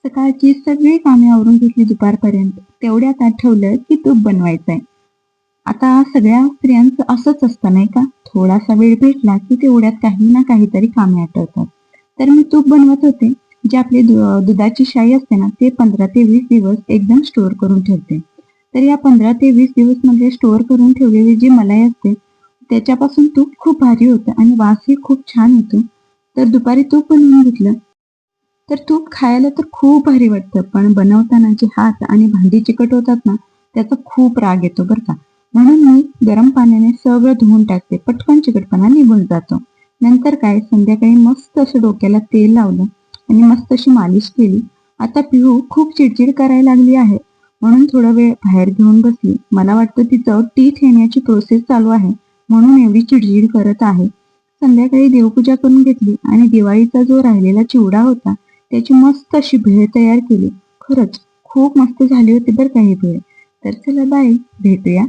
सकाळची सगळी कामे आवरून घेतली दुपारपर्यंत. तेवढ्यात आठवलं की तूप बनवायचंय. आता सगळ्या स्त्रियांचं असंच असतं नाही का? थोडासा वेळ भेटला की तेवढ्यात काही ना काहीतरी कामे आठवतात. तर मी तूप बनवत होते. जे आपली दुधाची शाई असते ना, ते 15 ते 20 दिवस एकदम स्टोअर करून ठेवते. तर या 15 ते 20 दिवस म्हणजे स्टोअर करून ठेवलेली जी मलाई असते, त्याच्यापासून तूप खूप भारी होतं आणि वासही खूप छान येतो. तर दुपारी तूप बनवून घेतलं. तर तूप खायला तर खूप भारी वाटतं, पण बनवताना जे हात आणि भांडी चिकट होतात ना, त्याचा खूप राग येतो बरं का. म्हणून मी गरम पाण्याने सगळं धुवून टाकते. पटकन चिकटपणा निघून जातो. नंतर काय संध्याकाळी मस्त असं डोक्याला तेल लावलं आणि मस्त अशी मालिश केली. आता पिहू खूप चिडचिड करायला लागली आहे, म्हणून थोडा वेळ बाहेर घेऊन बसली. मला वाटतं तिचं टीथ येण्याची प्रोसेस चालू आहे, म्हणून एवढी चिडचिड करत आहे. संध्याकाळी देवपूजा करून घेतली आणि दिवाळीचा जो राहिलेला चिवडा होता, त्याची मस्त अशी भेळ तयार केली. खरंच खूप मस्त झाली होती बरं का ही भेळ. तर चला बाय, भेटूया.